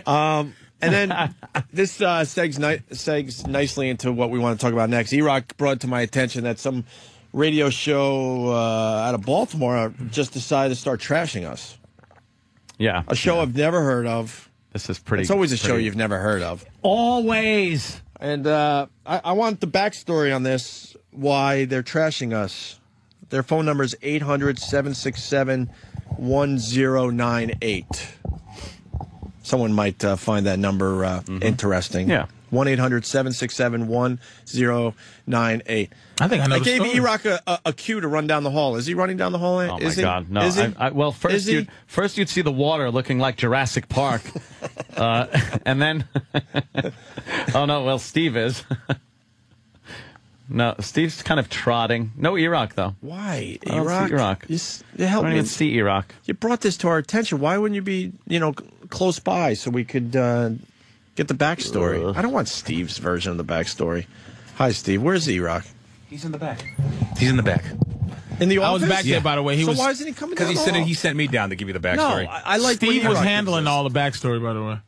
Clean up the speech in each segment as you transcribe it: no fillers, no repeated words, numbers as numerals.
And then this segs nicely into what we want to talk about next. E-Rock brought to my attention that some radio show out of Baltimore just decided to start trashing us. Yeah. A show I've never heard of. This is pretty. It's always a show you've never heard of. Always. And I want the backstory on this, why they're trashing us. Their phone number is 800-767-1098. Someone might find that number interesting. Yeah. 1-800-767-1098. I think I know. I gave E-Rock a cue to run down the hall. Is he running down the hall? Oh, my God. No. Well, first you'd see the water looking like Jurassic Park. And then... oh, no. Well, Steve is. No, Steve's kind of trotting. No E-Rock, though. Why? E-Rock? I don't see E-Rock. You I don't even see E-Rock. You brought this to our attention. Why wouldn't you be, close by so we could get the backstory? I don't want Steve's version of the backstory. Hi, Steve. Where's E-Rock? He's in the back. He's in the back. In the office? I was back there, by the way. Why isn't he coming down? Because he sent me down to give you the backstory. No, I like Steve was handling all the backstory, by the way.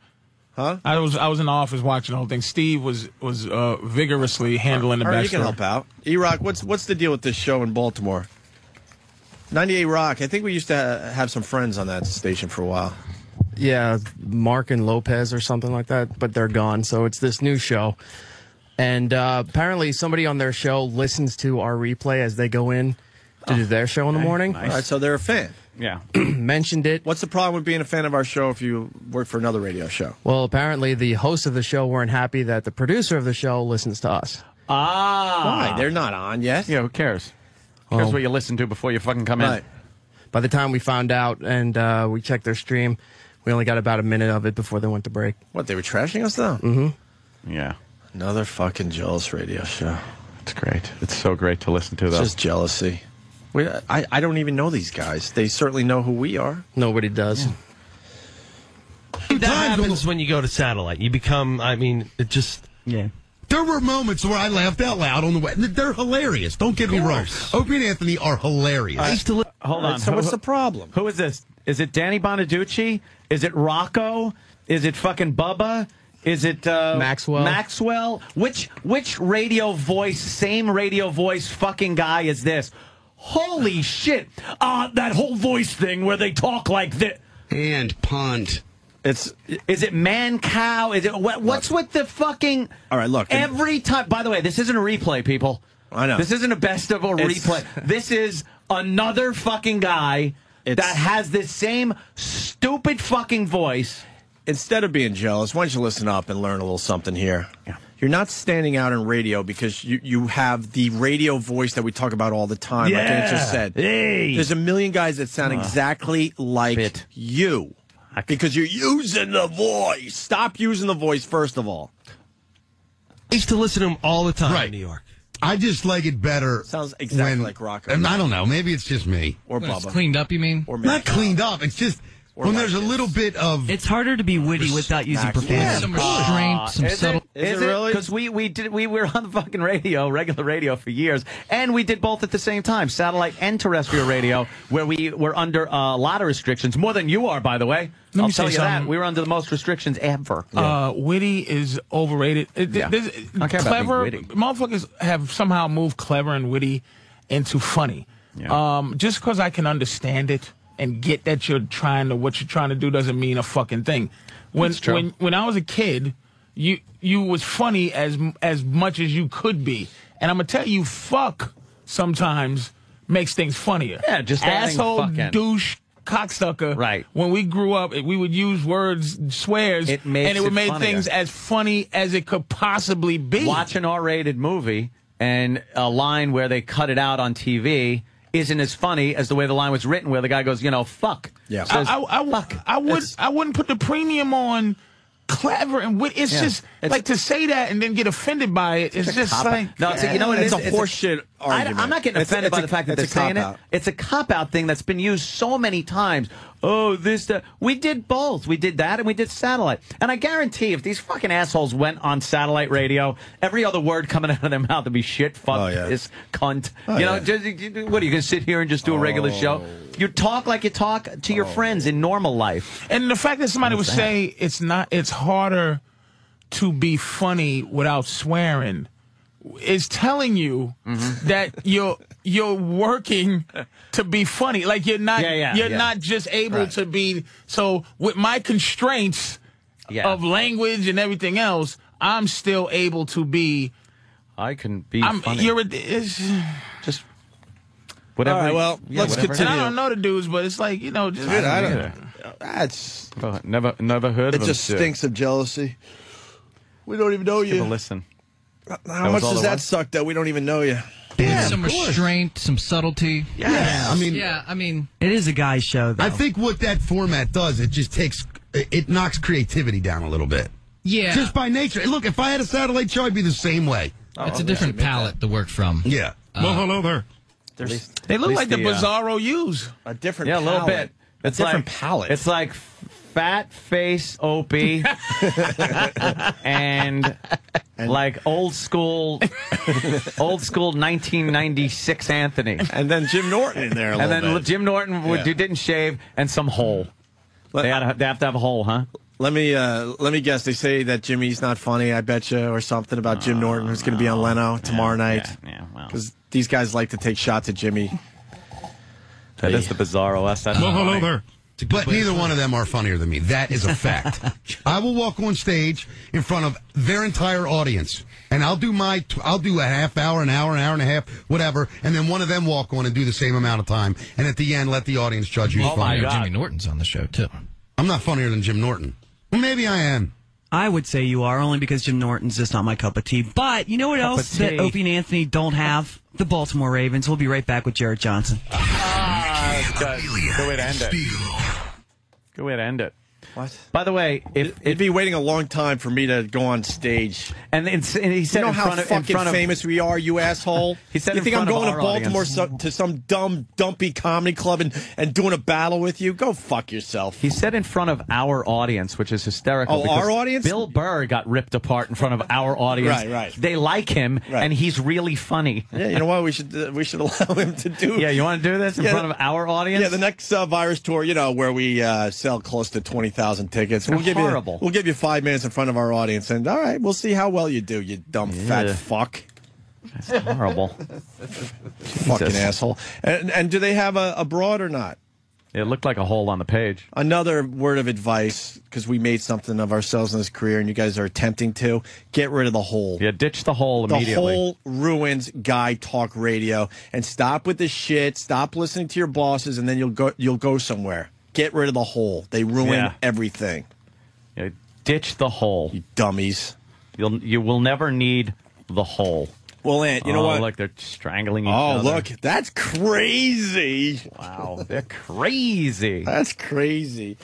Huh? I was in the office watching the whole thing. Steve was vigorously handling the backstory. All right, you can help out. E-Rock, what's the deal with this show in Baltimore? 98 Rock. I think we used to have some friends on that station for a while. Yeah, Mark and Lopez or something like that, but they're gone. So it's this new show. And apparently somebody on their show listens to our replay as they go in to do their show in the morning. Nice. All right, so they're a fan. Yeah. Mentioned it. What's the problem with being a fan of our show if you work for another radio show? Well, apparently the host of the show weren't happy that the producer of the show listens to us. Why? They're not on yet. Yeah, who cares? Who cares what you listen to before you fucking come in? By the time we found out and we checked their stream, we only got about a minute of it before they went to break. What, they were trashing us, though? Mm-hmm. Yeah. Another fucking jealous radio show. It's great. It's so great to listen to, though. It's just jealousy. I don't even know these guys. They certainly know who we are. Nobody does. Yeah. That happens when you go to satellite. You become, it just... Yeah. There were moments where I laughed out loud on the way. They're hilarious. Don't get me wrong. Opie and Anthony are hilarious. I used to hold on. So what's the problem? Who is this? Is it Danny Bonaducci? Is it Rocco? Is it fucking Bubba? Is it Maxwell? Maxwell? Which radio voice, same radio voice fucking guy is this? Holy shit. That whole voice thing where they talk like this. And punt. Is it man cow? Is it what's with the fucking? All right, look. Every time. By the way, this isn't a replay, people. I know. This isn't a best of a replay. This is another fucking guy that has this same stupid fucking voice. Instead of being jealous, why don't you listen up and learn a little something here? Yeah. You're not standing out in radio because you have the radio voice that we talk about all the time. Like I just said. Hey. There's a million guys that sound exactly like you. Because you're using the voice. Stop using the voice, first of all. I used to listen to him all the time in New York. I just like it better. Sounds exactly like Rocco. I don't know. Maybe it's just me. Or Bubba. It's cleaned up, you mean? Or not cleaned up. It's just when there's a little bit of... It's harder to be witty without using profanity. Some restraint, some subtle... Is it really? Because we were on the fucking radio, regular radio for years, and we did both at the same time, satellite and terrestrial radio, where we were under a lot of restrictions, more than you are, by the way. I'll tell you that. We were under the most restrictions ever. Witty is overrated. Clever, motherfuckers have somehow moved clever and witty into funny. Yeah. Just because I can understand it and get that what you're trying to do doesn't mean a fucking thing. When I was a kid, you was funny as much as you could be, and I'm gonna tell you, fuck sometimes makes things funnier. Yeah, just asshole, douche, cocksucker. Right. When we grew up, we would use words, swears, and it would make things as funny as it could possibly be. Watch an R-rated movie and a line where they cut it out on TV isn't as funny as the way the line was written, where the guy goes, fuck. Yeah. Says, I wouldn't put the premium on clever and it's just like to say that and then get offended by it. It's just like no, you know what? It's a argument. I'm not getting offended by the fact that they're saying it. It's a cop-out thing that's been used so many times. Oh, we did both. We did that and we did satellite. And I guarantee if these fucking assholes went on satellite radio, every other word coming out of their mouth would be shit, fuck, this, cunt. What, are you going to sit here and just do a regular show? You talk like you talk to your friends in normal life. And the fact that somebody would say it's harder to be funny without swearing is telling you that you're working to be funny. Like you're not not just able to be. So with my constraints of language and everything else, I'm still able to be. I can be funny. Just whatever. All right, well, let's continue. And I don't know the dudes, but it's like, just. I don't. That's never heard of it. It just stinks of jealousy. We don't even know you. Give a listen. How much does that suck that we don't even know you? Yeah, some restraint, some subtlety. Yeah, I mean, it is a guy's show, though. I think what that format does, it knocks creativity down a little bit. Yeah. Just by nature. Look, if I had a satellite show, I'd be the same way. It's a different palette to work from. Yeah. Well, hello there. They look like the Bizarro U's. A different palette. A little bit. It's a different palette. It's like fat face Opie and like old school 1996 Anthony, and then Jim Norton in there. And then Jim Norton who didn't shave and some hole. They have to have a hole, huh? Let me guess. They say that Jimmy's not funny. I bet you, or something about Jim Norton, who's going to be on Leno tomorrow night. Because these guys like to take shots at Jimmy. That is the Bizarro. Well, hello there. But neither one of them are funnier than me. That is a fact. I will walk on stage in front of their entire audience, and I'll do a half hour, an hour and a half, whatever, and then one of them walk on and do the same amount of time, and at the end, let the audience judge who's funnier. Jimmy Norton's on the show, too. I'm not funnier than Jim Norton. Well, maybe I am. I would say you are, only because Jim Norton's just not my cup of tea. But you know what else that Opie and Anthony don't have? The Baltimore Ravens. We'll be right back with Jared Johnson. Good way to end it. Good way to end it. What? By the way, it'd be waiting a long time for me to go on stage. And he said, you know how fucking famous we are, you asshole. He said, you think I'm going to Baltimore to some dumb, dumpy comedy club and doing a battle with you? Go fuck yourself. He said in front of our audience, which is hysterical. Oh, our audience? Bill Burr got ripped apart in front of our audience. Right. They like him, and he's really funny. Yeah, you know what? We should allow him to do. Yeah, you want to do this in front of our audience? Yeah, the next virus tour, where we sell close to 20,000 tickets. We'll give you 5 minutes in front of our audience, and all right, we'll see how well you do, you dumb fat fuck. That's horrible. Fucking asshole. And do they have a broad or not? It looked like a hole on the page. Another word of advice, because we made something of ourselves in this career, and you guys are attempting to, get rid of the hole. Yeah, ditch the hole immediately. The hole ruins guy talk radio. And stop with the shit. Stop listening to your bosses, and then you'll go somewhere. Get rid of the hole. They ruin everything. Yeah, ditch the hole. You dummies. You will never need the hole. Well, Ant, you know what? Look, they're strangling each other. Oh, look, that's crazy. Wow, they're crazy. That's crazy.